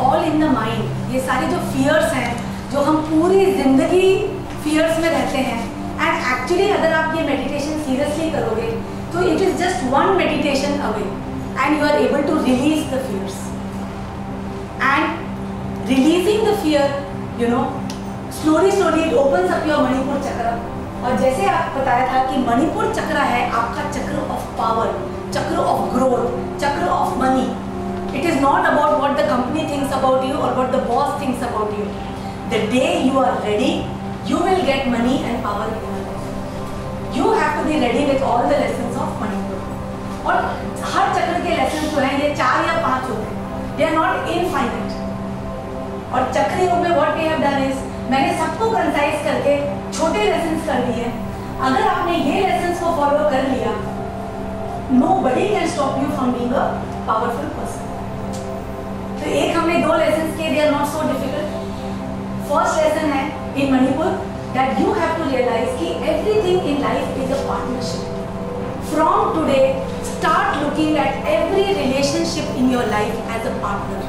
all in the mind. ये सारे जो fears हैं, जो हम पूरी जिंदगी fears में रहते हैं, and actually अगर आप ये meditation seriously करोगे, तो it is just one meditation away, and you are able to release the fears. And releasing the fear, you know, slowly it opens up your Manipur Chakra. और जैसे आप बताया था कि मणिपुर चक्र है आपका chakra of power, chakra of growth, chakra of money. It is not about what the company thinks about you और what the boss thinks about you. The day you are ready, you will get money and power in your life. You have to be ready with all the lessons of Manipur. और हर चक्र के lessons जो हैं ये 4 या 5 होते हैं, दे आर नॉट इनफाइनाइट. और चक्र योग में what we have done is, मैंने सबको कंसाइज करके छोटे लेसन्स कर दिए. अगर आपने ये लेसन्स को फॉलो कर लिया, nobody can stop you from being a powerful person. तो एक हमने 2 लेसन्स किए, they are not so difficult. First lesson है in Manipur that you have to realize कि everything in life is a partnership. From today, start looking at every relationship in your life as a partner.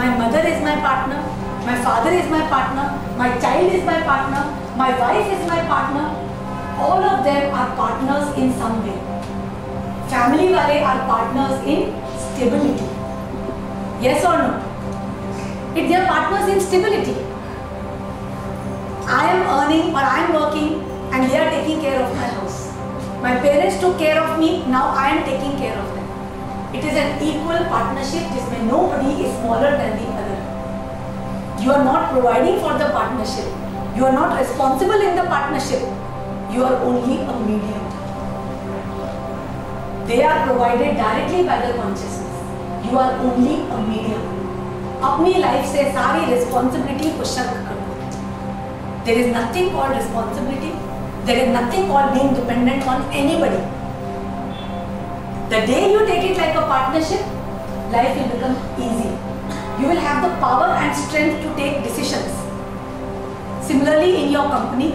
My mother is my partner. My father is my partner, my child is my partner, my wife is my partner. All of them are partners in some way. Family wale are partners in stability. Yes or no? If they are partners in stability, I am earning or I am working and they are taking care of my house. My parents took care of me, now I am taking care of them. It is an equal partnership जिसमें nobody is smaller than the other. You are not providing for the partnership. You are not responsible in the partnership. You are only a medium. They are provided directly by the consciousness. You are only a medium. अपनी life से सारी responsibility को shark कर दो. There is nothing called responsibility. There is nothing called being dependent on anybody. The day you take it like a partnership, life will become easy. You will have the power and strength to take decisions. Similarly, in your company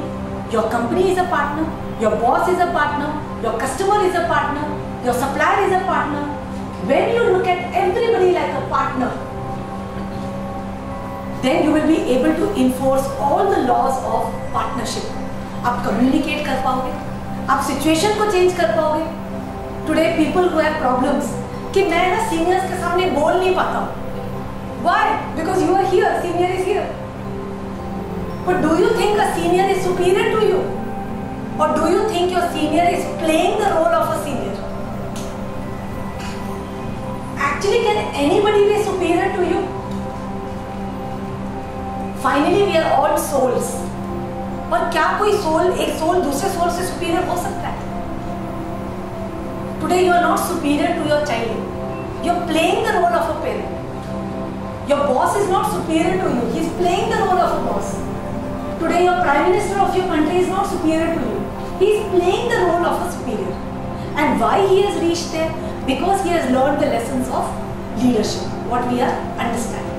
is a partner, your boss is a partner, your customer is a partner, your supplier is a partner. When you look at everybody like a partner, then you will be able to enforce all the laws of partnership. आप communicate कर पाओगे, आप situation को change कर पाओगे. Today people who have problems कि मैं ना seniors के सामने बोल नहीं पाता हूँ. Why? Because you are here, senior is here. But do you think a senior is superior to you? Or do you think your senior is playing the role of a senior? Actually, can anybody be superior to you? Finally, we are all souls. और क्या कोई soul, एक soul दूसरे soul से superior हो सकता है? Today you are not superior to your child. You are playing the role of a parent. Your boss is not superior to you. He is playing the role of a boss. Today your prime minister of your country is not superior to you. He is playing the role of a superior. And why he has reached there? Because he has learned the lessons of leadership, what we are understanding.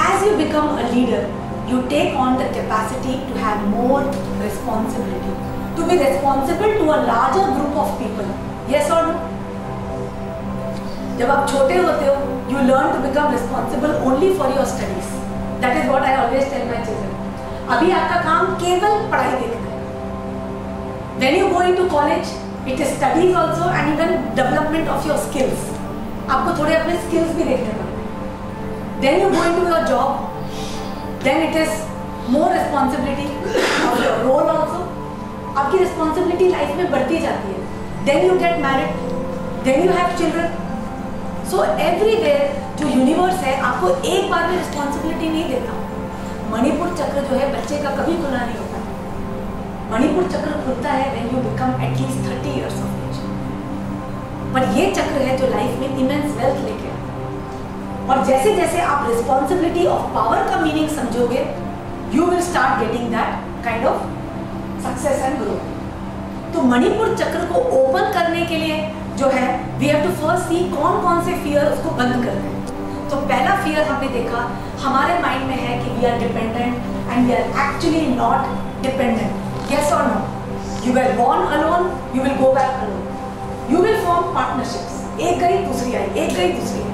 As you become a leader, you take on the capacity to have more responsibility. To be responsible to a larger group of people. Yes or no? जब आप छोटे होते हो, you learn to become responsible only for your studies. That is what I always tell my children. अभी आपका काम केवल पढ़ाई देखना है. When you go into college, it is studies also and even development of your skills. आपको थोड़े अपने skills भी देखने पड़ते हैं. Then you go into your job. Then it is more responsibility of your role also. आपकी responsibility life में बढ़ती जाती है. Then you get married. Then you have children. So everywhere जो यूनिवर्स है आपको एक बार में रिस्पॉन्सिबिलिटी नहीं देता. मणिपुर चक्र जो है बच्चे का कभी खुला नहीं होता. मणिपुर चक्र खुलता है when you become at least 30 years of age. पर ये चक्र है जो लाइफ में इमेंस वेल्थ लेके आता. और जैसे जैसे आप रिस्पॉन्सिबिलिटी ऑफ पावर का मीनिंग समझोगे, you will start getting that kind of success and growth. तो मणिपुर चक्र को ओपन करने के लिए जो है वी हैव टू फर्स्ट सी कौन कौन से फियर उसको बंद करते हैं. तो पहला फियर हमने देखा हमारे माइंड में है कि we are dependent and we are actually not dependent. Yes और no? You were born alone, you will go back alone. You will form partnerships. एक गई दूसरी आई, एक गई दूसरी आई.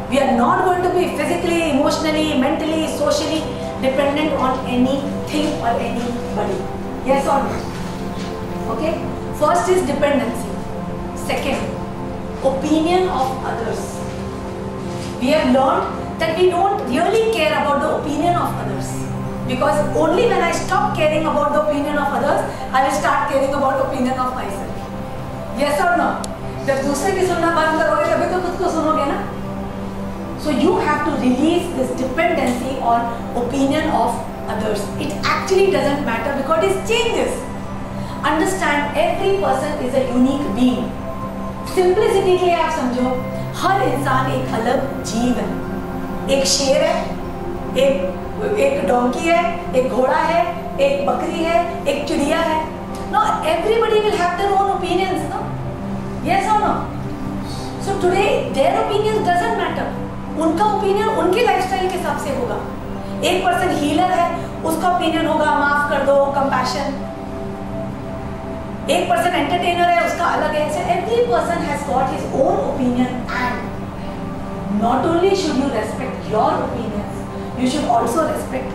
We are not going to be physically, emotionally, mentally, socially dependent on anything or anybody. Yes or no? Okay? First is dependency. Second, opinion of others. We have learned that we don't really care about the opinion of others. Because only when I stop caring about the opinion of others, I will start caring about the opinion of myself. Yes or no? जब दूसरे की सुनना बंद करोगे तभी तो खुद को सुनोगे ना? So you have to release this dependency on opinion of others. It actually doesn't matter because it changes. Understand every person is a unique being. Simplicity के लिए आप समझो, हर इंसान एक अलग जीव है. एक शेर है, एक डोंकी है, एक घोड़ा है, एक बकरी है, एक चिड़िया है. No, everybody will have their own opinions, no? Yes or no? So today their opinions doesn't matter. उनका ओपिनियन उनकी लाइफस्टाइल के हिसाब से होगा. एक पर्सन हीलर है, उसका ओपिनियन होगा माफ कर दो, कंपैशन. एक पर्सन एंटरटेनर है, उसका अलग है. So every person has got his own opinion, and not only should you respect your opinions, you should also respect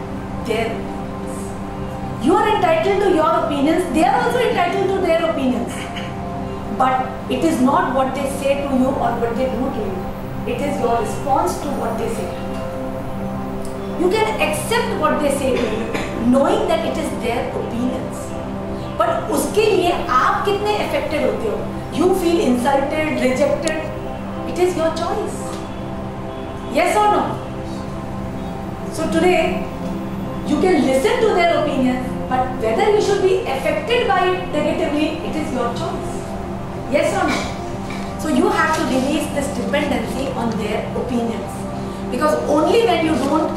their opinions. You are entitled to your opinions, they are also entitled to their opinions. But it is not what they say to you or what they do to you. It is your response to what they say. You can accept what they say to you, knowing that it is their opinions. But उसके लिए आप कितने affected होते हो? You feel insulted, rejected. It is your choice. Yes or no? So today, you can listen to their opinions, but whether you should be affected by it negatively, it is your choice. Yes or no? So you have to release this dependency on their opinions. Because only when you don't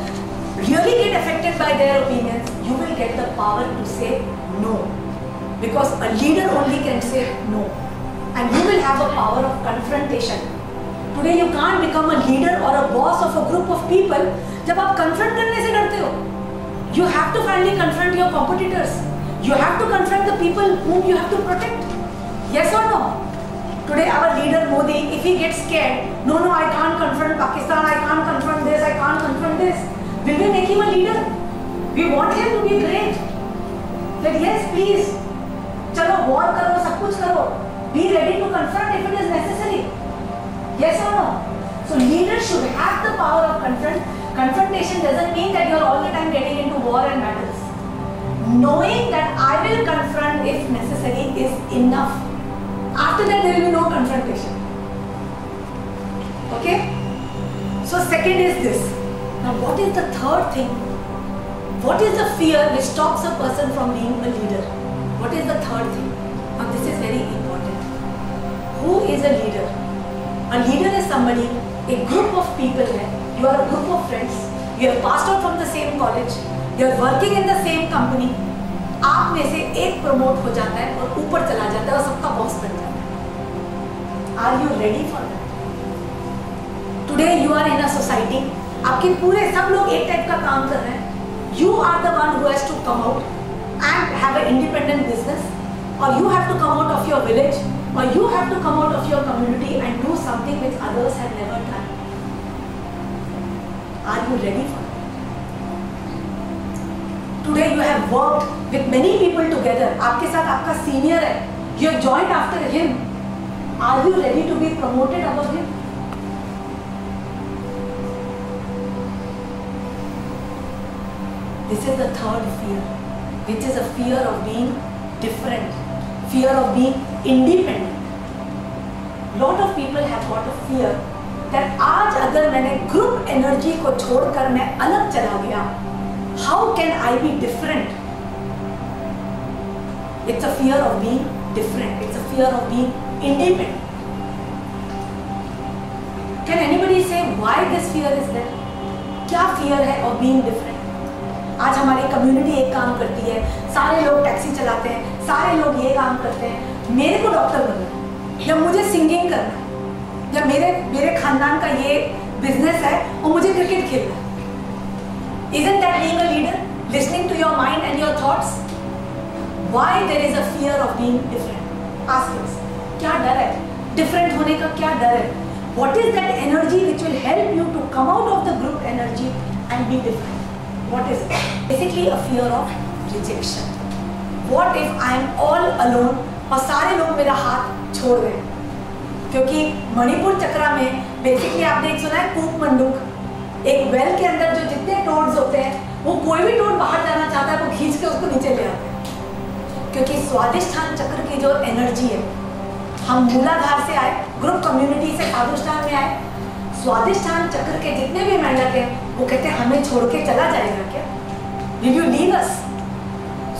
really get affected by their opinions, you will get the power to say no. Because a leader only can say no. And you will have a power of confrontation. Today you can't become a leader or a boss of a group of people जब आप confront करने से डरते हो. You have to finally confront your competitors. You have to confront the people whom you have to protect. Yes or no? Today our leader Modi, if he gets scared, no, I can't confront Pakistan, I can't confront this, I can't confront this. Will we make him a leader? We want him to be great. That yes, please, चलो war करो, सब कुछ करो. Be ready to confront if it is necessary. Yes or no? So leaders should have the power of confrontation doesn't mean that you're all the time getting into war and battles. Knowing that I will confront if necessary is enough. After that there will be no confrontation. Okay? So second is this. Now what is the third thing? What is the fear which stops a person from being a leader? What is the third thing? Now this is very important. Who is a leader? A leader is somebody, a group of people hai. You are a group of friends. You have passed out from the same college. You are working in the same company. आप में से एक promote हो जाता है और ऊपर चला जाता है और सबका बॉस बन जाता है. Are you ready for that? Today you are in a society. आपके पूरे सब लोग एक टाइप का काम कर रहे हैं. You are the one who has to come out and have an independent business, or you have to come out of your village, or you have to come out of your community and do something which others have never done. Are you ready for that? Today you have worked with many people together. आपके साथ आपका senior है. You have joined after him. Are you ready to be promoted above him? This is the third fear, which is a fear of being different, fear of being independent. Lot of people have got a fear that आज अगर मैंने group energy को छोड़कर मैं अलग चला गया, how can I be different? It's a fear of being different. It's a fear of being independent. Can anybody say why this fear is there? क्या fear है of being different? आज हमारी कम्युनिटी एक काम करती है, सारे लोग टैक्सी चलाते हैं, सारे लोग ये काम करते हैं. मेरे को डॉक्टर बनना है, या मुझे सिंगिंग करना है, या मेरे खानदान का ये बिजनेस है और मुझे क्रिकेट खेलना है. Isn't that being a leader? Listening to your mind and your thoughts? Why there is a fear of being different? Ask yourself. क्या डर है? Different होने का क्या डर है? What is that energy which will help you to come out of the group energy and be different? What is it? Basically a fear of rejection. What if I am all alone और सारे लोग मेरा हाथ छोड़ दें? क्योंकि मणिपुर चक्रा में basically आपने एक सुना है कूप मंडूक, एक वेल के अंदर जो जितने टोड्स होते हैं वो कोई भी टोड बाहर जाना चाहता है वो खींच के उसको नीचे ले आते हैं। क्योंकि स्वादिष्ठान चक्र की जो एनर्जी है, हम मूलाधार से आए, ग्रुप कम्युनिटी से स्वादिष्ठान में आए, स्वादिष्ठान चक्र के जितने भी मेंढक हैं वो कहते हैं हमें छोड़ के चला जाएगा क्या? Will you leave us?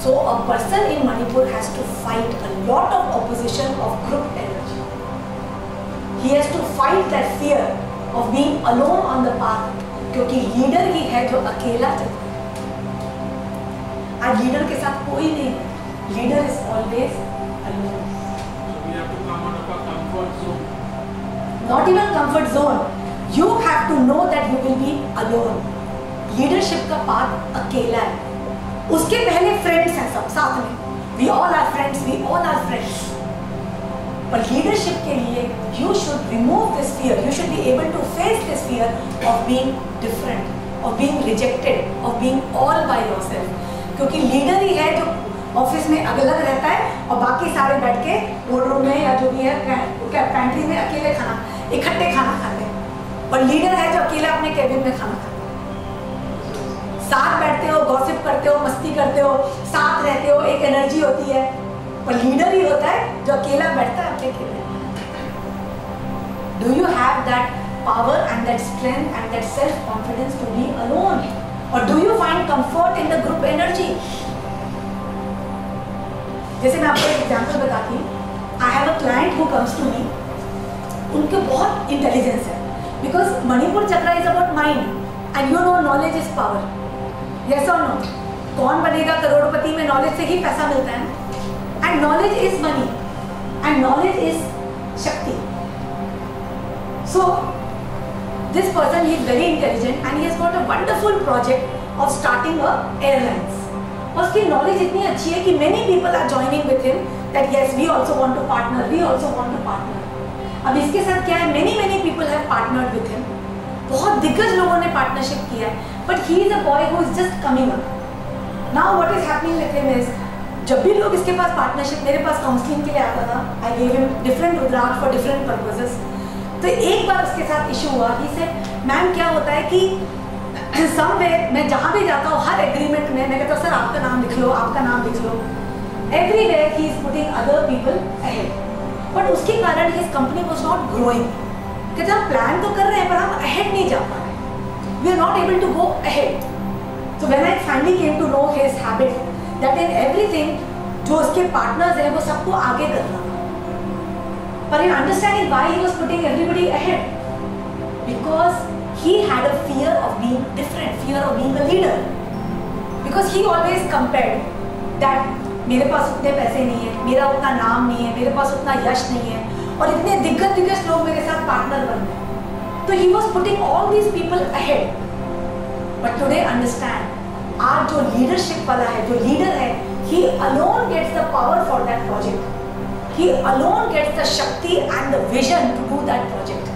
So a person in Manipur has to fight a lot of opposition of group energy. He has to fight that fear of being alone on the path, क्योंकि leader ही है जो अकेला चलता है। आज leader के साथ कोई नहीं है, leader is always alone. So we have to come out of our comfort zone. Not even comfort zone. You have to know that you will be alone. Leadership का पाथ अकेला है। उसके पहले फ्रेंड्स हैं सब साथ में, we all are friends, we all are friends. पर लीडरशिप के लिए you should remove this fear, you should be able to face this fear of being different, of being rejected, of being all by yourself. क्योंकि leader ही है जो office में अलग रहता है और बाकी सारे बैठ के बोर्ड रूम में या जो भी है पैंट्री में अकेले इकट्ठे खाना खाते हैं, और लीडर है जो अकेला अपने केबिन में खाना खाता है। साथ बैठते हो, गॉसिप करते हो, मस्ती करते हो, साथ रहते हो, एक एनर्जी होती है, पर लीडर ही होता है जो अकेला बैठता है अपने केबिन में। Do you have that power and that strength and that self-confidence to be alone? Or do you find comfort in the group energy? जैसे मैं आपको एक एग्जाम्पल बताती हूँ, I have a client who comes to me, उनके बहुत intelligence है, because Manipur chakra is about mind and you know knowledge is power. Yes or no? कौन बनेगा करोड़पति में? नॉलेज से ही पैसा मिलता है, and knowledge is money and knowledge is शक्ति. So this person, he is very intelligent and he has got a wonderful project of starting a airlines. उसकी knowledge इतनी अच्छी है कि many people are joining with him that yes we also want to partner, we also want to partner. अब इसके साथ क्या है, many people have partnered with him. बहुत दिग्गज लोगों ने पार्टनरशिप किया है, but he is a boy who is just coming up. Now what is happening with him is, जब भी लोग इसके पास पार्टनरशिप, मेरे पास काउंसलिंग के लिए आता था, I gave him different rudraksha for different purposes. तो एक बार उसके साथ इशू हुआ, he said, मैम क्या होता है कि somewhere मैं जहाँ भी जाता हूँ हर एग्रीमेंट में मैं कहता हूँ सर आपका नाम लिख लो, आपका नाम लिख लो. Everywhere he is putting other people ahead. But उसके कारण his company was not growing. कहते हम प्लान तो कर रहे हैं पर हम ahead नहीं जा पा रहे. We are not able to go ahead. So when I finally came to know his habit, that in everything जो उसके partners हैं वो सबको आगे करना. But in understanding why he was putting everybody ahead, because he had a fear of being different, fear of being a leader. Because he always compared that मेरे पास उतने पैसे नहीं है, मेरा उतना नाम नहीं है, मेरे पास उतना यश नहीं है, और इतने दिग्गज लोग मेरे साथ पार्टनर बन गए. तो he was putting all these people ahead. But today understand, आज जो leadership वाला है, जो leader है, he alone gets the power for that project. He alone gets the shakti and the vision to do that project.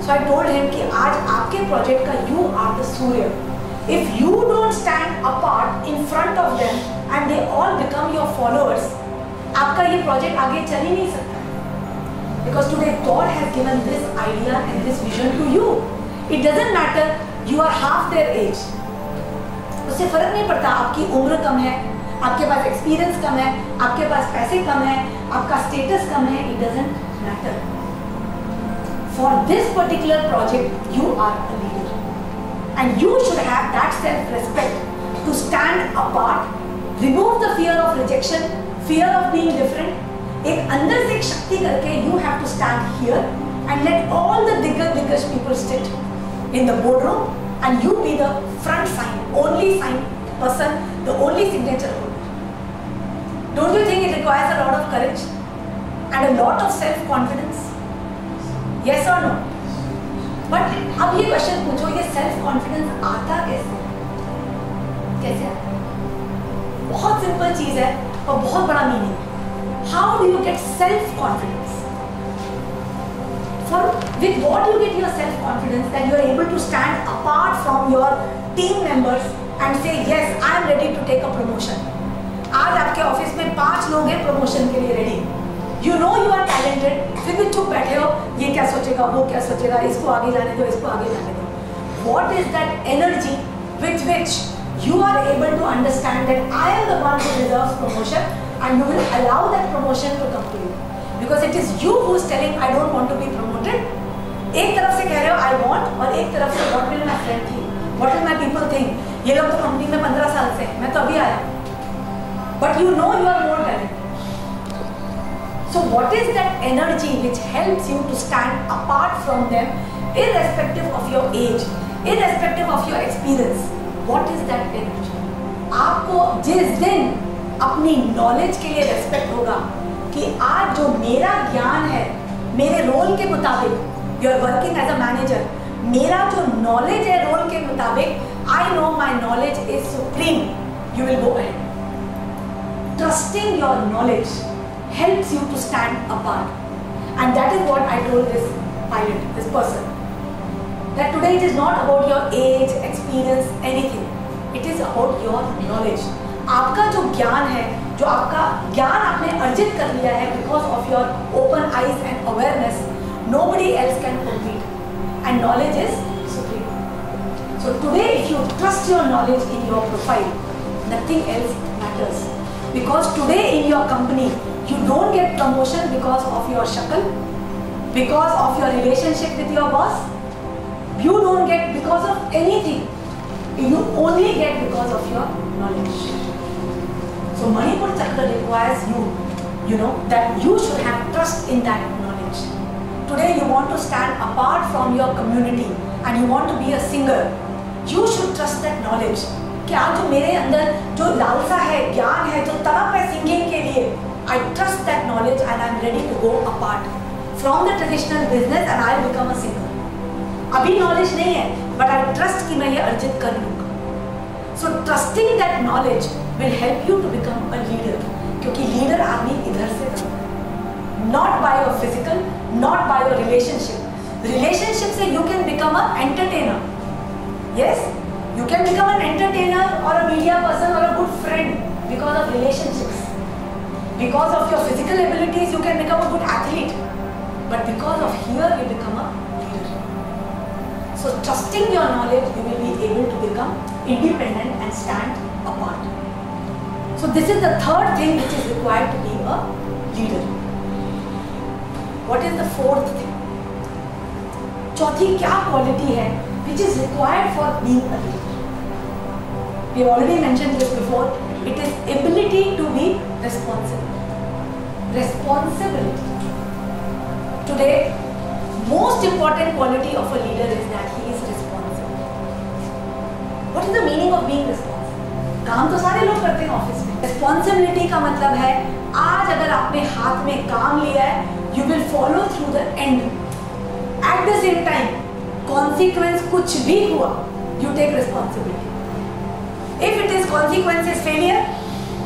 So I told him कि आज आपके project का you are the Surya. If you don't stand apart in front of them and they all become your followers, आपका ये project आगे चल ही नहीं सकता. Because today God has given this idea and this vision to you. It doesn't matter you are half their age. उससे फर्क नहीं पड़ता आपकी उम्र कम है, आपके पास एक्सपीरियंस कम है, आपके पास पैसे कम है, आपका स्टेटस कम है. It doesn't matter. For this particular project, you are a leader, and you should have that self-respect to stand apart, remove the fear of rejection, fear of being different. एक अंदर से एक शक्ति करके you have to stand here and let all the diggers people sit in the boardroom and you be the front sign, only sign person, the only signature holder. Don't you think it requires a lot of courage and a lot of self-confidence? Yes or no? But अब ये question पूछो, ये self-confidence आता कैसे? कैसे आता? बहुत simple चीज है और बहुत बड़ा मीनिंग है. How do you get self-confidence? With what you get your self-confidence, that you are able to stand apart from your team members and say, yes, I am ready to take a promotion. आज आपके office में 5 लोग हैं promotion के लिए ready. You know you are talented, फिर भी चुप बैठे हो, ये क्या सोचेगा, वो क्या सोचेगा, इसको आगे जाने दो, इसको आगे जाने दो. What is that energy with which you are able to understand that I am the one who deserves promotion, and you will allow that promotion to come to you? Because it is you who is telling, I don't want to be promoted. एक तरफ से कह रहे हो I want, और एक तरफ से what will my friend think, what will my people think. ये लोग तो कंपनी में 15 साल से हैं, मैं तो अभी आया. But you know you are more talented. So what is that energy which helps you to stand apart from them, irrespective of your age, irrespective of your experience? What is that energy? आपको जिस दिन अपनी knowledge के लिए respect होगा कि आज जो मेरा ज्ञान है, मेरे रोल के मुताबिक, you are working as a manager, मेरा जो नॉलेज है रोल के मुताबिक, I know my knowledge is supreme, you will go ahead. Trusting your knowledge helps you to stand apart, and that is what I told this pilot, this person, that today it is not about your age, experience, anything. It is about your knowledge. आपका जो ज्ञान है, जो आपका ज्ञान आपने अर्जित कर लिया है because of your open eyes and awareness, nobody else can compete, and knowledge is supreme. So today, if you trust your knowledge in your profile, nothing else matters. Because today in your company, you don't get promotion because of your shakal, because of your relationship with your boss. You don't get because of anything. You only get because of your knowledge. So Manipura Chakra requires you know, that you should have trust in that knowledge. Today you want to stand apart from your community and you want to be a singer. You should trust that knowledge. कि आज जो मेरे अंदर जो लालसा है, ज्ञान है, जो तड़प है सिंगिंग के लिए, I trust that knowledge and I am ready to go apart from the traditional business and I will become a singer. अभी knowledge नहीं है, but I trust कि मैं ये अर्जित कर लूँगा. So trusting that knowledge will help you to become a leader, क्योंकि leader आदमी इधर से बनता है, not by your physical, not by your relationship. Relationship से you can become a entertainer. Yes. You can become an entertainer or a media person or a good friend because of relationships. Because of your physical abilities, you can become a good athlete. But because of here, you become a leader. So trusting your knowledge, you will be able to become independent and stand apart. So this is the third thing which is required to be a leader. What is the fourth thing? चौथी क्या quality है which is required for being a leader? We have already mentioned this before. It is ability to be responsible. Responsibility. Today, most important quality of a leader is that he is responsible. What is the meaning of being responsible? काम तो सारे लोग करते हैं office में. Responsibility का मतलब है आज अगर आपने हाथ में काम लिया है, you will follow through the end. At the same time, consequence कुछ भी हुआ, you take responsibility. If it is consequences failure,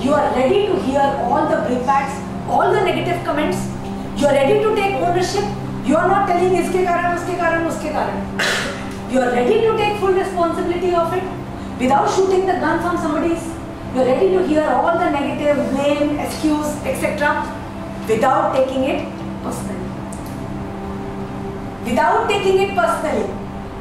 you are ready to hear all the brickbats, all the negative comments. You are ready to take ownership. You are not telling इसके कारण, उसके कारण, उसके कारण. You are ready to take full responsibility of it without shooting the gun from somebody's. You are ready to hear all the negative, blame, excuse, etc. without taking it personally. Without taking it personally.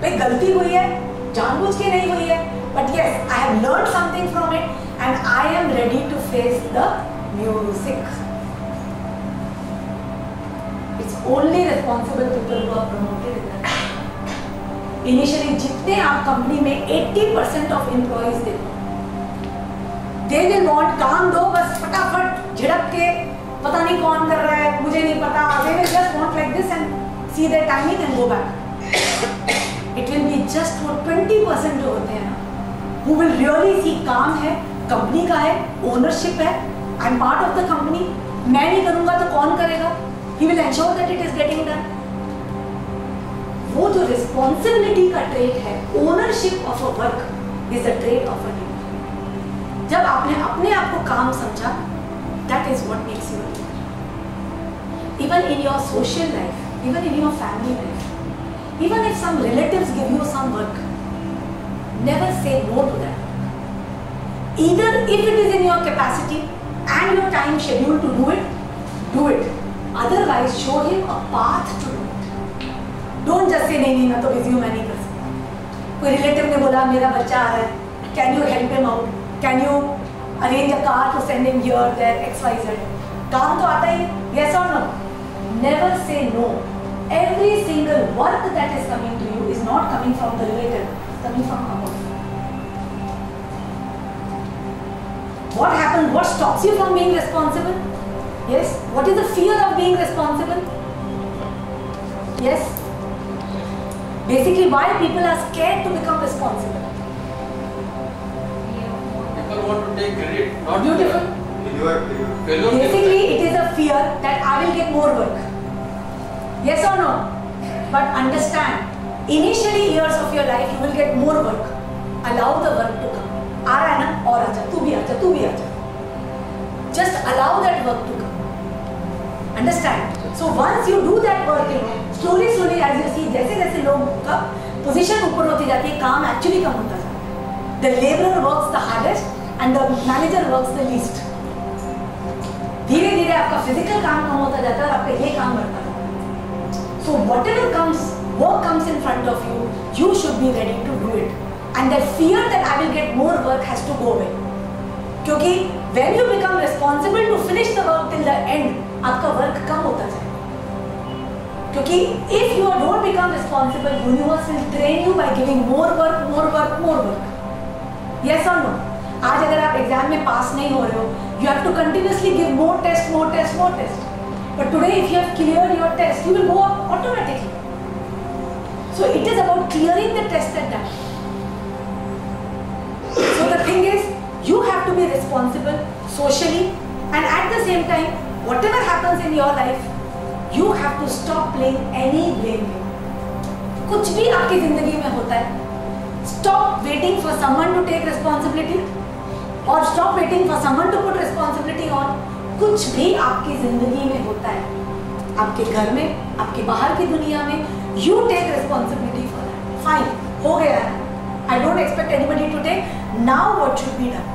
भाई गलती हुई है, जानबूझ के नहीं हुई है. But yes, I have learned something from it and I am ready to face the music. It's only responsible people who are promoted in that. Initially, जितने आप कंपनी में 80% of employees देखो, they will want काम दो बस फटाफट झड़प के पता नहीं कौन कर रहा है मुझे नहीं पता. They will just want like this and see their timing and go back. It will be just वो 20% जो होते हैं ना, who will really see काम है, कंपनी का है, ओनरशिप है, I am part of the company, मैं नहीं करूँगा तो कौन करेगा? He will ensure that it is getting done. वो जो रिस्पॉन्सिबिलिटी का ट्रेट है, ownership of a work is the trait of a leader. जब आपने अपने आप को काम समझा, that is what makes you a leader. Even in your social life, even in your family life, Even if some relatives give you some work, never say no to that. Either if it is in your capacity and your time schedule to do it, do it. Otherwise, show him a path to do it. Don't just say नहीं मैं तो busy हूँ मैं नहीं कर सकता. कोई relative ने बोला मेरा बच्चा आ रहा है, can you help him out? Can you arrange a car to send him here, there, X, Y, Z? काम तो आता ही, yes or no? Never say no. Every single work that is coming to you is not coming from the relative, it's coming from above. What happens? What stops you from being responsible? Yes. What is the fear of being responsible? Yes. Basically, why people are scared to become responsible? People want to take credit, not Beautiful. Basically, it is a fear that I will get more work. Yes or no? But understand, initially years of your life, you will get more work. Allow the work to come. आ रहा है ना और आजा, तू भी आजा, तू भी आजा. Just allow that work to come. Understand? So once you do that work, slowly as you see, जैसे जैसे लोग का position ऊपर होती जाती है, काम actually कम होता जाता है. The laborer works the hardest and the manager works the least. धीरे धीरे आपका physical काम कम होता जाता है और आपका ये काम बढ़ता जाता है. So whatever work comes in front of you, you should be ready to do it. And that fear that I will get more work has to go away. क्योंकि when you become responsible to finish the work till the end, आपका work कम होता जाएगा. क्योंकि if you don't become responsible, universe will train you by giving more work. Yes or no? आज अगर आप exam में पास नहीं हो रहे हो, you have to continuously give more test. But today, if you have cleared your test, you will go up automatically. So it is about clearing the test at that. So the thing is, you have to be responsible socially, and at the same time, whatever happens in your life, you have to stop playing any blame game. कुछ भी आपकी जिंदगी में होता है, stop waiting for someone to take responsibility, or stop waiting for someone to put responsibility on. कुछ भी आपकी जिंदगी में होता है, आपके घर में, आपके बाहर की दुनिया में, you take responsibility for that. Fine, हो गया है. I don't expect anybody to take. Now what should be done?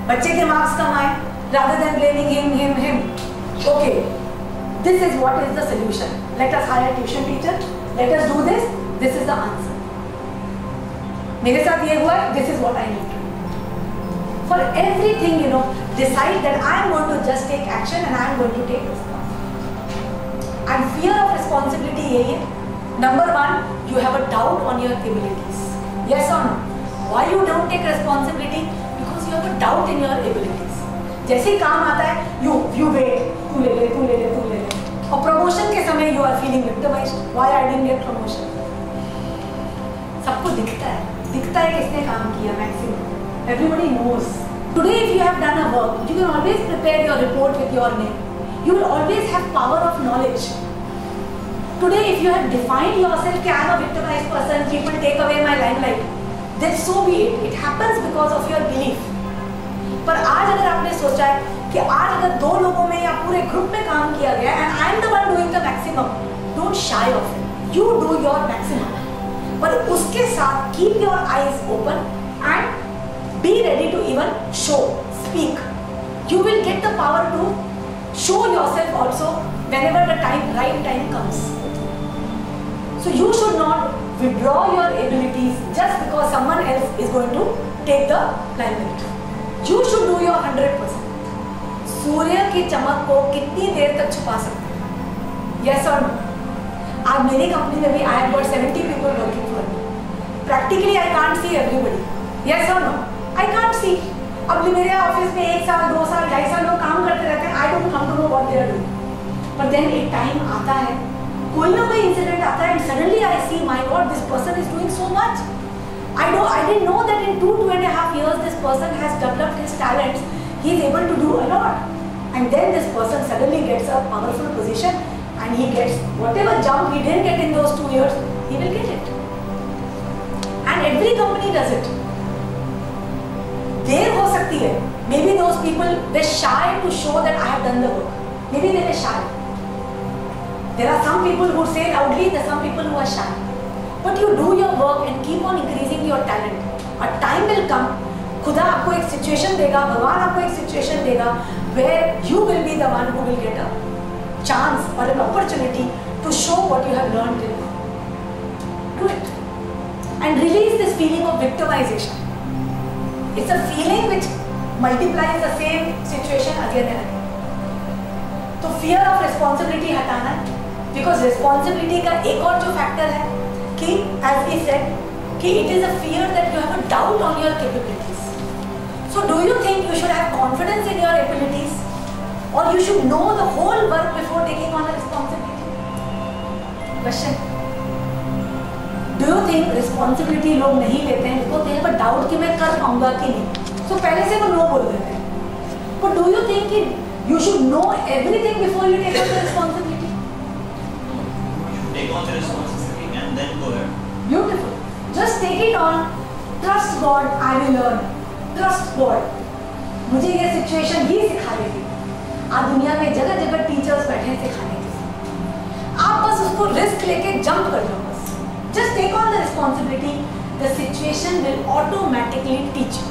बच्चे के marks कम आए, rather than blaming him. Okay, this is what is the solution. Let us hire a tuition teacher. Let us do this. This is the answer. मेरे साथ ये हुआ है. This is what I need to do. For everything, decide that I am going to just take action and I am going to take responsibility. And fear of responsibility यही है. Number one, you have a doubt on your abilities. Yes or no? Why you don't take responsibility? Because you have a doubt in your abilities. जैसे ही काम आता है, you wait. तू ले ले. और promotion के समय you are feeling victimized. Why I didn't get promotion? सबको दिखता है किसने काम किया maximum. Everybody knows. Today, if you have done a work, you can always prepare your report with your name. You will always have power of knowledge. Today, if you have defined yourself कि I am a victimized person, people take away my limelight, then so be it. It happens because of your belief. पर आज अगर आपने सोचा है कि आज अगर 2 लोगों में या पूरे ग्रुप में काम किया गया and I am the one doing the maximum, don't shy of it. You do your maximum. पर उसके साथ keep your eyes open and be ready to even speak. You will get the power to show yourself also whenever the right time comes. So you should not withdraw your abilities just because someone else is going to take the limelight. You should do your 100%. सूर्य की चमक को कितनी देर तक छुपा सकते हैं? Yes or no? आज मेरी कंपनी में भी I have got 70 people working for me. Practically I can't see everybody. Yes or no? I can't see. अब मेरे ऑफिस में 1 साल, 2 साल, 2.5 साल लोग काम करते रहते हैं. I don't come to know what they are doing. But then एक टाइम आता है, कोई ना कोई इंसिडेंट आता है, and suddenly I see, my God, this person is doing so much. I didn't know that in 2.5 years this person has developed his talents. He is able to do a lot, and then this person suddenly gets a powerful position, and he gets whatever jump he didn't get in those 2 years, he will get it. And every company does it. देर हो सकती है. Maybe those people were shy to show that I have done the work. Maybe they were shy. There are some people who say loudly, there are some people who are shy. But you do your work and keep on increasing your talent. A time will come, खुदा आपको एक situation देगा, भगवान आपको एक situation देगा, where you will be the one who will get a chance or an opportunity to show what you have learned in life. Do it. And release this feeling of victimization. It's a feeling which multiplies the same situation again and again. तो fear of responsibility हटाना है, because responsibility का एक और जो factor है कि as we said कि it is a fear that you have a doubt on your capabilities. So do you think you should have confidence in your abilities, or you should know the whole work before taking on a responsibility? Question. Do you think responsibility लोग नहीं लेते हैं because they have a doubt कि मैं कर पाऊंगा कि नहीं, तो पहले से वो no बोल देते हैं. But do you think कि you should know everything before you take on the responsibility? Take on the responsibility and then go ahead. Beautiful. Just take it on. Trust God. I will learn. Trust God. मुझे ये situation ही सिखा देगी. आज दुनिया में जगह जगह teachers बैठे हैं सिखाने के लिए. आप बस उसको रिस्क लेके जंप कर जाओ बस. Just take on the responsibility. The situation will automatically teach you.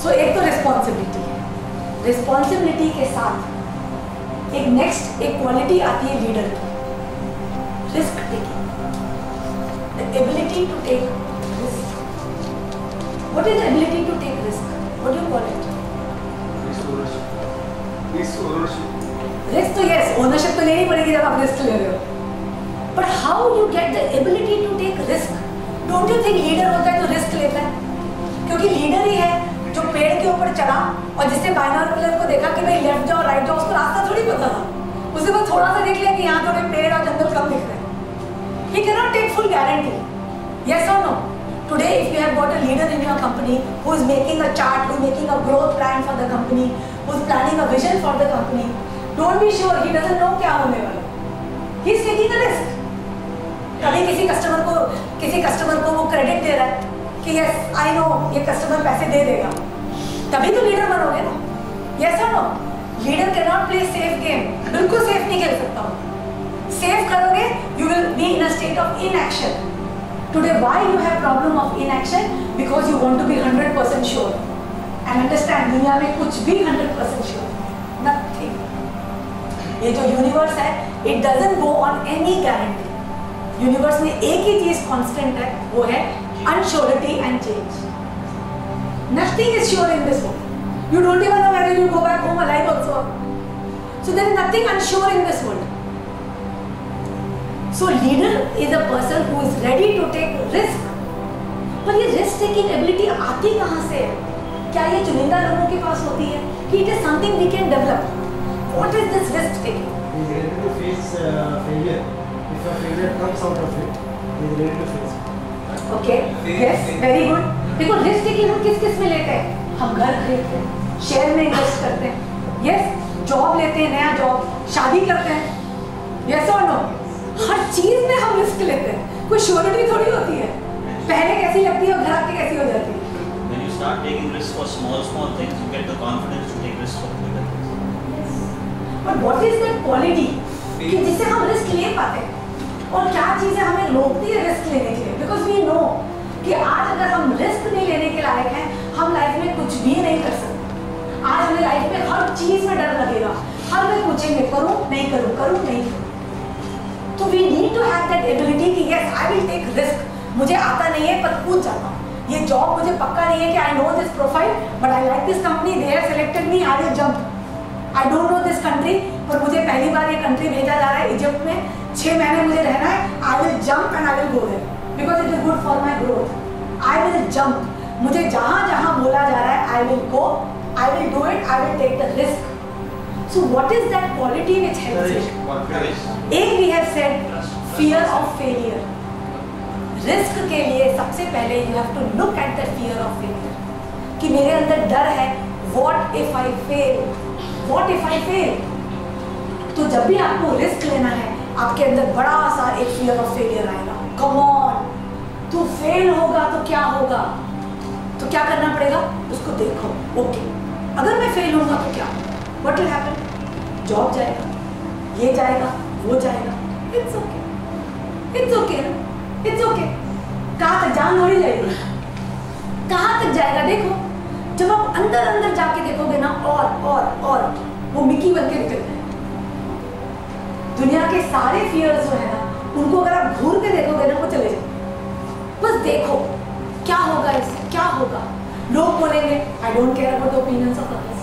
So एक तो responsibility है. Responsibility के साथ एक next एक quality आती है leader की. Risk taking. The ability to take risk. What is the ability to take risk? What do you call it? Risk ownership. Risk तो yes, ownership तो लेनी पड़ेगी जब आप risk ले रहे हो. But how you get the ability to take risk? Don't you think leader होता है तो risk लेता है? क्योंकि leader ही है जो पेड़ के ऊपर चढ़ा और जिसने बाइनोकुलर को देखा कि भाई लेफ्ट जाओ राइट जाओ, उसको रास्ता थोड़ी पता था. उसके बाद थोड़ा सा देख लिया कि यहाँ थोड़े पेड़ और जंगल कम दिख रहे हैं. He cannot take full guarantee. Yes or no? Today, if you have got a leader in your company who is making a chart, who is making a growth plan for the company, who is planning a vision for the company, don't be sure he doesn't know क्या होने वाला. He is taking a risk. कभी किसी customer को वो credit दे रहा है कि yes, I know ये कस्टमर पैसे दे देगा. तभी तो लीडर बनोगे ना. Yes or no? Leader cannot play safe game. बिल्कुल safe नहीं खेल सकता हूँ. Safe करोगे, you will be in a state of inaction. Today, why you have problem of inaction? Because you want to be 100% sure. And understand, दुनिया में कुछ भी 100% sure. Nothing. ये जो universe है, it doesn't go on any guarantee. Universe में एक ही चीज constant है, वो है unsurety and change. Nothing is sure in this world. You don't even know whether you go back home alive also. So there is nothing unsure in this world. So leader is a person who is ready to take risk. पर ये risk taking ability आती कहाँ से है? क्या ये चुनिंदा लोगों के पास होती है? कि it is something we can develop. What is this risk taking? He is ready to face failure. If a failure comes out of it, he is ready to face it. Okay. Yes. Very good. देखो risk taking हम किस में लेते हैं? हम घर खरीदते हैं, शेयर में इन्वेस्ट करते हैं. Yes. जॉब लेते हैं, नया जॉब, शादी करते हैं. Yes or no? हर चीज में हम रिस्क लेते हैं. कोई श्योरिटी थोड़ी होती है. पहले कैसी लगती है और घर आके कैसी हो जाती है. When you start taking risks for small things, you get the confidence to take risks for bigger things. But what is that quality कि जिससे हम रिस्क ले पाते हैं? और क्या चीजें हमें रोकती है रिस्क लेने के लिए? Because we know कि आज अगर हम रिस्क नहीं लेने के लायक हैं, हम लाइफ में कुछ भी नहीं कर सकते. आज हमें लाइफ में हर चीज में डर लगेगा. हर में पूछेंगे करूं नहीं करूं, करूं नहीं करूं. तो we need to have that ability कि yes, I will take risk. मुझे आता नहीं है पर कूद जाता हूँ. ये जॉब मुझे पक्का नहीं है कि I know this profile, but I like this company. They have selected me. I will jump. I don't know this country, पर मुझे पहली बार ये कंट्री भेजा जा रहा है इजिप्ट में. 6 महीने मुझे रहना है. I will jump and I will go there because it is good for my growth. I will jump. मुझे जहाँ बोला जा रहा है I will go. I will do it. I will take the risk. So what is that quality which helps you? एक we have said fear of failure. Risk के लिए सबसे पहले you have to look at the fear of failure. कि मेरे अंदर डर है. What if I fail? What if I fail? तो जब भी आपको रिस्क लेना है, आपके अंदर बड़ा सा एक fear of failure आएगा. Come on, तू फेल होगा तो क्या होगा? तो क्या करना पड़ेगा? उसको देखो. ओके, अगर मैं फेल होगा तो क्या? What will happen? जॉब जाएगा, ये जाएगा, वो जाएगा, it's okay, it's okay, it's okay. कहाँ तक जान थोड़ी जाएगी, कहाँ तक जाएगा? देखो, जब आप अंदर अंदर जाके देखोगे ना, और वो मिकी बन के निकलते हैं। दुनिया के सारे फियर्स जो है ना, उनको अगर आप घूर के देखोगे ना, वो चले जाए। बस देखो क्या होगा इससे, क्या होगा। लोग बोलेंगे I don't care about the opinions of others,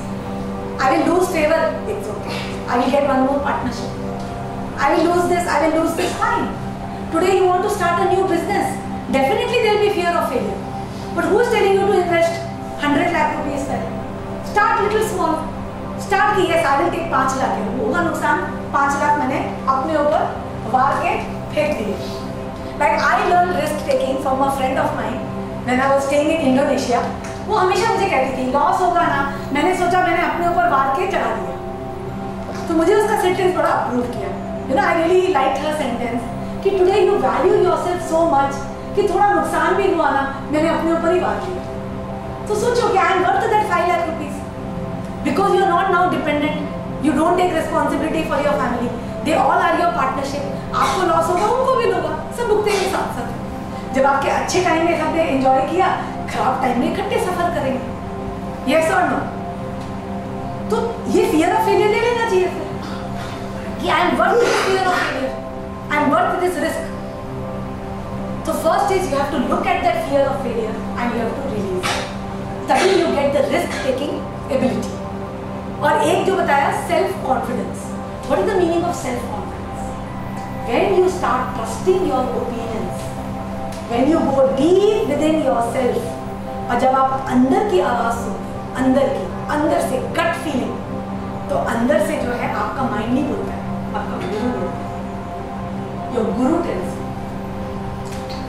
I will lose favour, it's okay, I will get one more partnership, I will lose this, I will lose this, fine. Today you want to start a new business. Definitely there will be fear of failure. But who is telling you to invest 100 lakh rupees there? Start little small. Start कि yes, I will take 5 lakh है, होगा नुकसान, 5 लाख मैंने अपने ऊपर वार के फेंक दिए. Like I learned risk taking from a friend of mine when I was staying in Indonesia. वो हमेशा मुझे कहती थी लॉस होगा ना, मैंने सोचा मैंने अपने ऊपर वार के चढ़ा दिया. तो मुझे उसका सेंटेंस बड़ा अप्रूव किया. You know, I really liked her sentence कि today you value yourself so much कि थोड़ा नुकसान भी हुआ ना, मैंने अपने ऊपर ही वार लिया. तो सोचो कि I am worth that 5 lakh rupees because you are not now dependent. You don't take responsibility for your family. They all are your partnership. आपको लॉस होगा, उनको भी होगा, सब भुगतेंगे साथ साथ. जब आपके अच्छे टाइम में सबने एंजॉय किया, खराब टाइम में इकट्ठे सफर करेंगे. Yes or no? तो ये fear of failure ले लेना चाहिए फिर कि I am worth this fear of failure. I am worth this risk. So first is you have to look at that fear of failure and you have to release it. तभी you get the risk taking ability. और एक जो बताया self confidence. What is the meaning of self confidence? When you start trusting your opinions, when you go deep within yourself, और जब आप अंदर की आवाज सुनते, अंदर से gut feeling, तो अंदर से जो है आपका माइंड नहीं बोलता है, आपका गुरु बोलता है. Your Guru tells you.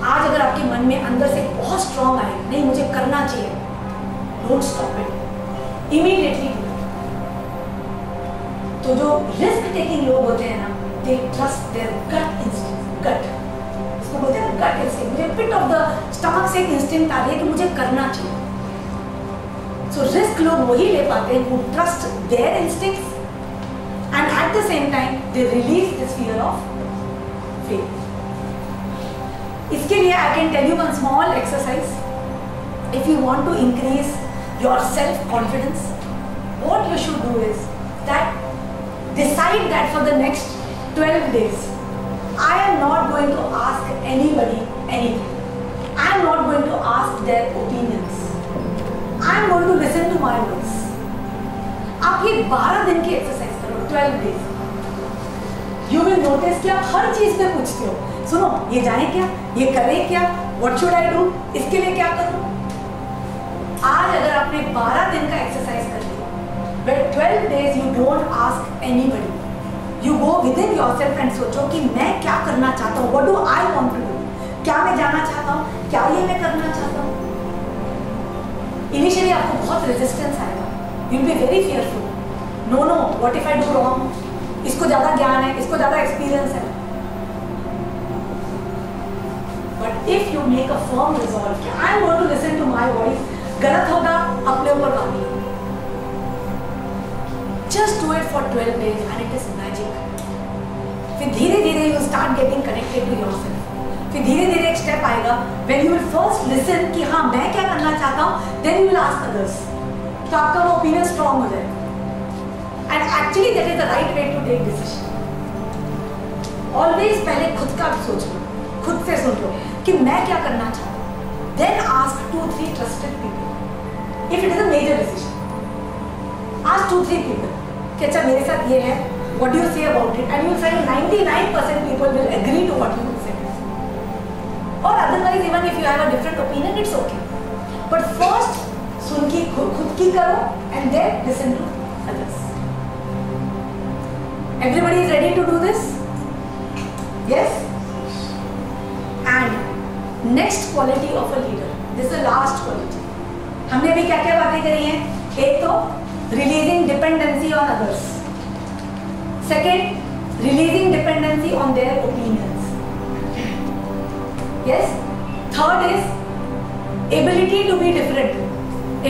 आज अगर आपके मन में अंदर से बहुत स्ट्रॉन्ग आए, नहीं मुझे करना चाहिए, don't stop it, immediately do it. तो जो रिस्क टेकिंग लोग होते हैं ना, they trust their gut instinct. Gut इसको बोलते हैं गट इंस्टिंक्ट. मुझे पिट ऑफ द स्टमक से एक इंस्टिंक्ट आ रही है कि मुझे करना चाहिए. So risk लोग वही ले पाते हैं who trust their instincts and at the same time they release this fear of failure. इसके लिए I can tell you one small exercise. If you want to increase your self confidence, what you should do is that decide that for the next 12 days I am not going to ask anybody anything. I am not going to ask their opinions. I am going to listen to my voice. आप ये 12 दिन की exercise करो, 12 days. You will notice कि आप हर चीज पे पूछते हो, सुनो ये जाए क्या, ये करे क्या, what should I do, इसके लिए क्या करूं. आज अगर आपने 12 दिन का एक्सरसाइज कर लिया, but 12 days you don't ask anybody. You go within yourself and सोचो कि मैं क्या करना चाहता हूँ, what do I want to do, क्या मैं जाना चाहता हूँ, क्या ये मैं करना चाहता हूँ. इनिशियली आपको बहुत रेजिस्टेंस आएगा, you will be very fearful. No no, what if I do wrong, इसको ज़्यादा ज्ञान है, इसको ज़्यादा एक्सपीरियंस है. But if you make a firm resolve कि I am going to listen to my voice, गलत होगा अपने ऊपर गाली. Just do it for 12 days and it is magic. फिर धीरे धीरे you start getting connected to yourself. फिर धीरे धीरे एक स्टेप आएगा when you will first listen कि हाँ मैं क्या करना चाहता हूँ, then you will ask others. तो आपका वो ओपिनियन स्ट्रॉन्ग हो जाएगा. And actually that is the right way to take decision. Always पहले खुद का सोच लो, खुद से सुन लो कि मैं क्या करना चाहता हूँ. Then ask 2-3 trusted people. If it is a major decision, ask 2-3 people कि अच्छा मेरे साथ ये है, what do you say about it? And you will find 99% people will agree to what you say. Or otherwise even if you have a different opinion, it's okay. But first सुन की खुद की करो and then listen to others. Everybody is ready to do this? Yes? And next quality of a leader. This is the last quality. हमने अभी क्या क्या बातें करी हैं? एक तो releasing dependency on others. Second, releasing dependency on their opinions. Yes. Third is ability to be different,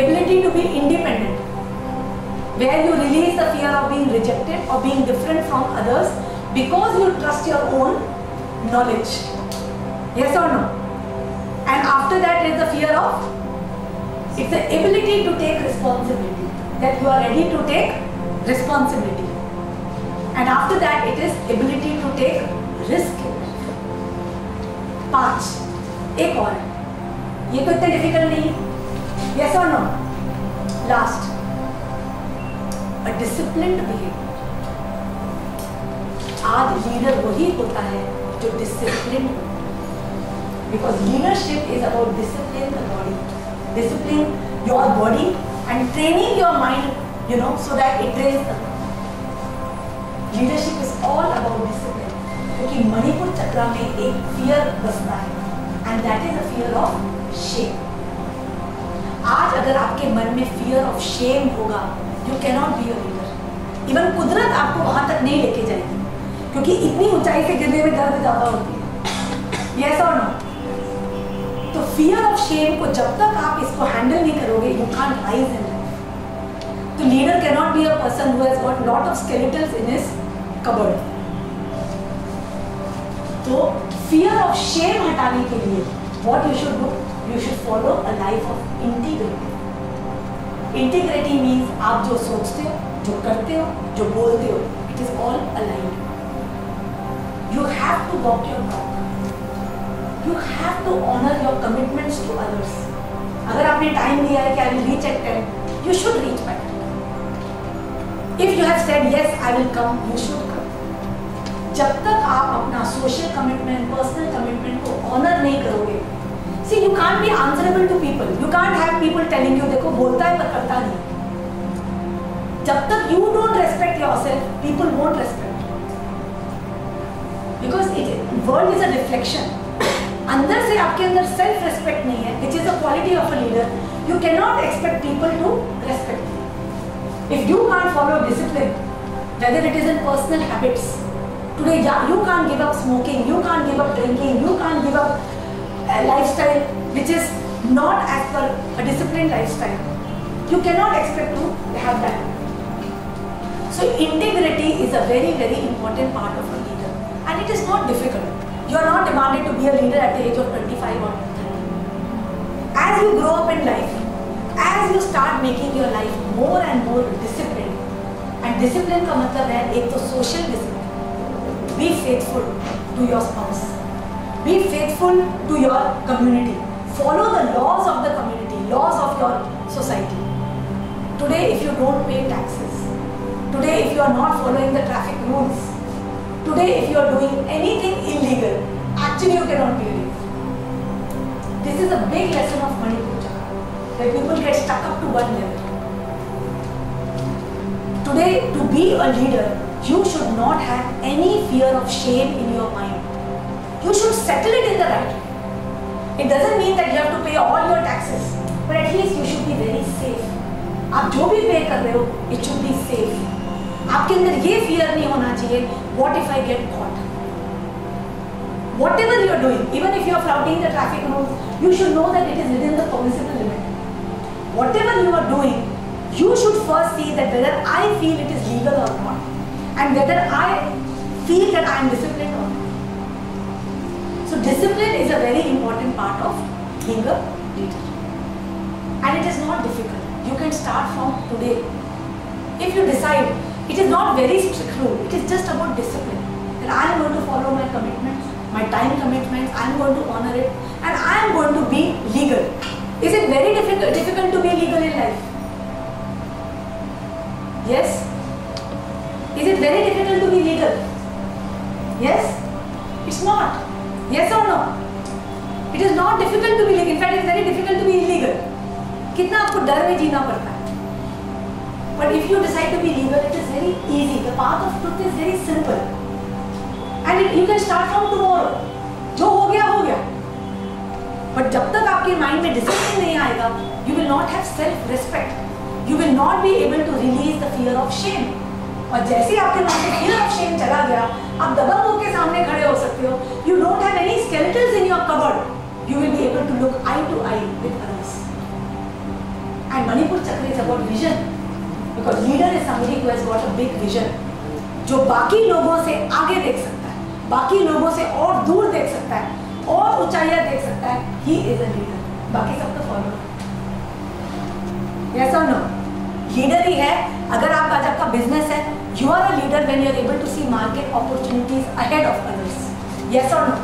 ability to be independent. where you release the fear of being rejected or being different from others because you trust your own knowledge. Yes or no? And after that is the fear of, it's the ability to take responsibility, that you are ready to take responsibility. And after that it is ability to take risk. 5, एक और है, ये तो इतना difficult नहीं है. Yes or no? Last, a disciplined behavior. आज leader वही होता है जो discipline, because leadership is about discipline the body, discipline your body and training your mind, so that it trains the body. Leadership is all about discipline. क्योंकि मणिपुर चक्र में एक fear बसता है, and that is a fear of shame. आज अगर आपके मन में fear of shame होगा, you cannot be a leader. Even कुदरत आपको वहां तक नहीं लेके जाएगी, क्योंकि इतनी ऊंचाई से गिरने में दर्द ज्यादा होती है. Yes or no? तो fear of shame को जब तक आप इसको handle नहीं करोगे, you can't rise in life. तो leader cannot be a person who has got lot of skeletons in his cupboard. तो fear of shame हटाने के लिए what you should do? You should follow a life of integrity. Integrity means आप जो सोचते हो, जो करते हो, जो बोलते हो, it is all aligned. You have to walk your talk. You have to honor your commitments to others. अगर आपने टाइम दिया है कि I will reach at 10, you should reach by 10. If you have said yes, I will come, you should come. जब तक आप अपना social commitment, personal commitment को honor नहीं करोगे, see you can't be answerable to people. You can't have people telling you देखो बोलता है पर करता नहीं. जब तक you don't respect yourself, people won't respect you. Because world is a reflection. अंदर से आपके अंदर सेल्फ रेस्पेक्ट नहीं है, which is the quality of a leader. You cannot expect people to respect you. If you can't follow discipline, whether it is in personal habits, today you can't give up smoking, you can't give up drinking, you can't give up a lifestyle which is not as per a disciplined lifestyle. You cannot expect to have that. So integrity is a very, very important part of a leader, and it is not difficult. You are not demanded to be a leader at the age of 25 or 30. As you grow up in life, as you start making your life more and more disciplined, and discipline का मतलब है एक तो social discipline. Be faithful to your spouse. Be faithful to your community. Follow the laws of the community, laws of your society. Today, if you don't pay taxes, today if you are not following the traffic rules, today if you are doing anything illegal, actually you cannot be a leader. This is a big lesson of Manipura Chakra, where people get stuck up to one level. Today, to be a leader, you should not have any fear of shame in your mind. You should settle it in the right way. It doesn't mean that you have to pay all your taxes, but at least you should be very safe. आप जो भी पे कर रहे हो, it should be safe. आपके अंदर ये fear नहीं होना चाहिए, what if I get caught? Whatever you are doing, even if you are flouting the traffic rules, you should know that it is within the permissible limit. Whatever you are doing, you should first see that whether I feel it is legal or not, and whether I feel that I am disciplined or not. So discipline is a very important part of being a leader, and it is not difficult. You can start from today. If you decide, it is not very strict rule, it is just about discipline. That I am going to follow my commitments, my time commitments, I am going to honor it, and I am going to be legal. Is it very difficult to be legal in life? Yes? Is it very difficult to be legal? Yes? It's not. Yes or no? It is not difficult to be legal. In fact, it is very difficult to be illegal. कितना आपको डर में जीना पड़ता है. But if you decide to be legal, it is very easy. The path of truth is very simple, and you can start from tomorrow. जो हो गया हो गया. But जब तक आपके mind में discipline नहीं आएगा, you will not have self-respect. You will not be able to release the fear of shame. और जैसे आपके मन में fear of shame चला गया, आप दबंग होके सामने खड़े हो सकते हो. You don't have any skeletons in your cupboard. You will be able to look eye to eye with others. And Manipura Chakra is about vision. Because leader is somebody who has got a big vision, जो बाकी लोगों से आगे देख सकता है, बाकी लोगों से और दूर देख सकता है, और ऊंचाइयां देख सकता है. He is a leader. बाकी सब तो follow. Yes or no? Leader ही है. अगर आप आज आपका बिजनेस है, you are a leader when you are able to see market opportunities ahead of others. Yes or no?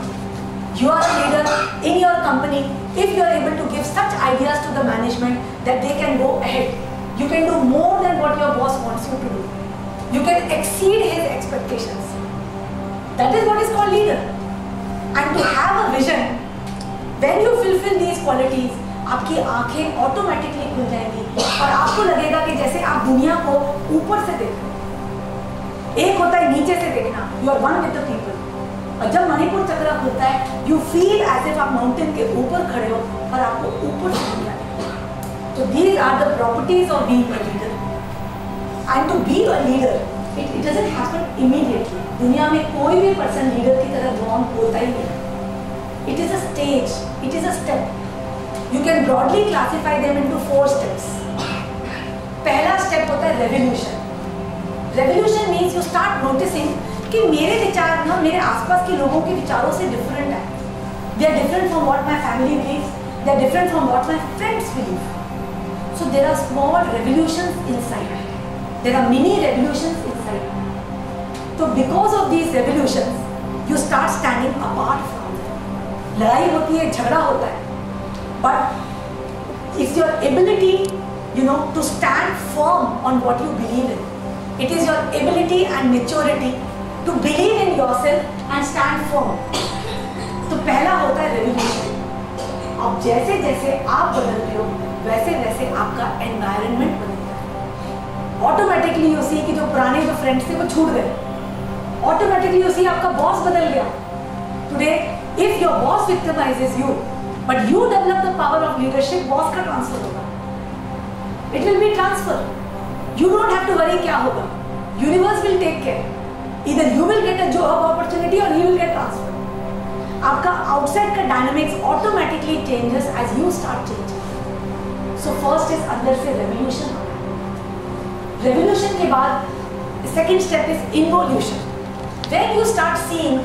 You are a leader in your company if you are able to give such ideas to the management that they can go ahead. You can do more than what your boss wants you to do. You can exceed his expectations. That is what is called leader. And to have a vision, when you fulfill these qualities, आपकी आंखें automatically खुल जाएंगी और आपको लगेगा कि जैसे आप दुनिया को ऊपर से देख रहे हैं. एक होता है नीचे से देखना, you are one with the people. और जब मणिपुर चक्र खुलता है, you feel as if आप माउंटेन के ऊपर खड़े हो और आपको ऊपर से दुनिया दिखती है. So these are the properties of being a leader. And to be a leader, it doesn't happen immediately. दुनिया में कोई भी पर्सन लीडर की तरह born होता ही नहीं. It is a stage, it is a step. You can broadly classify them into 4 steps. पहला step होता है revolution. Revolution means you start noticing कि मेरे विचार ना मेरे आसपास के लोगों के विचारों से different है. They are different from what my family believes. They are different from what my friends believe. So there are small revolutions inside. There are mini revolutions inside. So because of these revolutions, you start standing apart from them. लड़ाई होती है, झगड़ा होता है. But it's your ability, to stand firm on what you believe in. It is your ability and maturity to believe in yourself and stand firm. तो पहला होता है revolution. अब जैसे जैसे आप बदलते हो, वैसे वैसे आपका environment बदलता है. Automatically you see कि जो पुराने जो friends थे वो छूट गए. Automatically you see आपका boss बदल गया. Today, if your boss victimizes you, but you develop the power of leadership, boss का transfer होगा. It will be transfer. You don't have to worry क्या होगा. Universe will take care. Either you will get a job opportunity or he will get transfer. आपका outside का dynamics automatically changes as you start changing. So first is अंदर से revolution. Revolution के बाद second step is involution. When you start seeing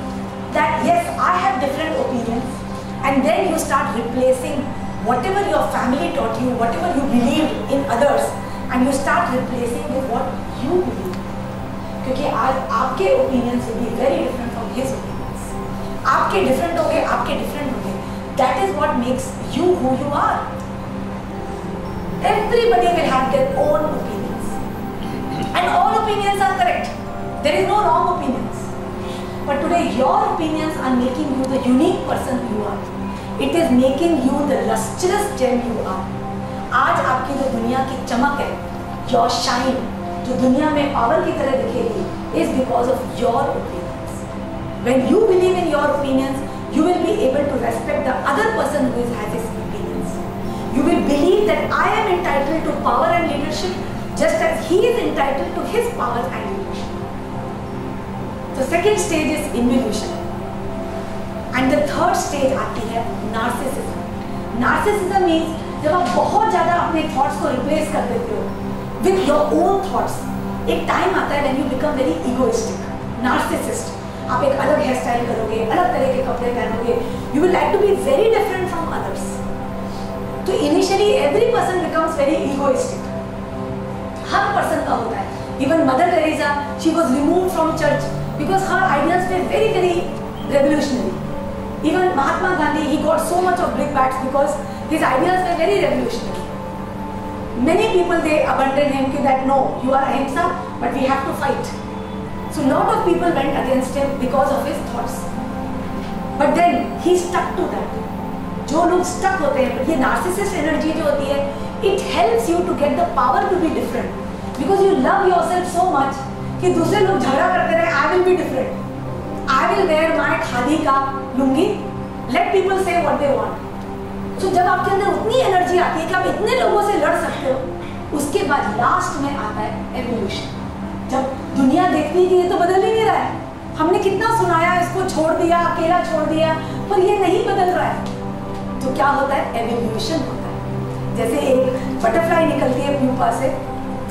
that yes, I have different opinions. And then you start replacing whatever your family taught you, whatever you believed in others, and you start replacing with what you believe. क्योंकि आज आपके opinions will be very different from his opinions. आपके different होंगे, आपके different होंगे. That is what makes you who you are. Everybody will have their own opinions, and all opinions are correct. There is no wrong opinions. But today your opinions are making you the unique person you are. It is making you the lustrous gem you are. आज आपकी जो दुनिया की चमक है, your shine, जो दुनिया में पावर की तरह दिखेगी, is because of your opinions. When you believe in your opinions, you will be able to respect the other person who has his opinions. You will believe that I am entitled to power and leadership, just as he is entitled to his power and leadership. The second stage is involution. And the third stage आती है narcissism. Narcissism means जब आप बहुत ज़्यादा अपने thoughts को replace कर देते हो with your own thoughts. एक time आता है when you become very egoistic, narcissist. आप एक अलग hair style करोगे, अलग तरह के कपड़े पहनोगे. You will like to be very different from others. तो initially every person becomes very egoistic. हर person का होता है. Even Mother Teresa, she was removed from church because her ideas were very, very revolutionary. Even Mahatma Gandhi, he got so much of brickbats because his ideas were very revolutionary. Many people, they abandoned him that no, you are ahimsa, but we have to fight. So lot of people went against him because of his thoughts. But then he stuck to that. जो लोग stuck होते हैं, ये narcissist energy जो होती है, it helps you to get the power to be different. Because you love yourself so much कि दूसरे लोग झगड़ा करते रहे, I will be different. I will wear my khadi का lungi. Let people say what they want. So जब आपके अंदर उतनी एनर्जी आती है कि आप इतने लोगों से लड़ सकते हो, उसके बाद लास्ट में आता है एवोल्यूशन. जब दुनिया देखती है कि ये तो बदल ही नहीं रहा है, हमने कितना सुनाया, इसको छोड़ दिया, अकेला छोड़ दिया, पर ये नहीं बदल रहा है, तो क्या होता है? एवोल्यूशन होता है. जैसे एक बटरफ्लाई निकलती है प्यूपा से,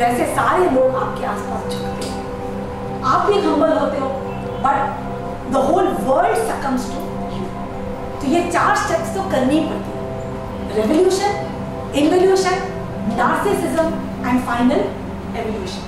वैसे सारे लोग आपके आसपास झुकते हैं। आप भी हम्बल होते हो, but the whole world succumbs to you. तो ये 4 स्टेप्स तो करनी पड़ती है: revolution, involution, narcissism and final evolution.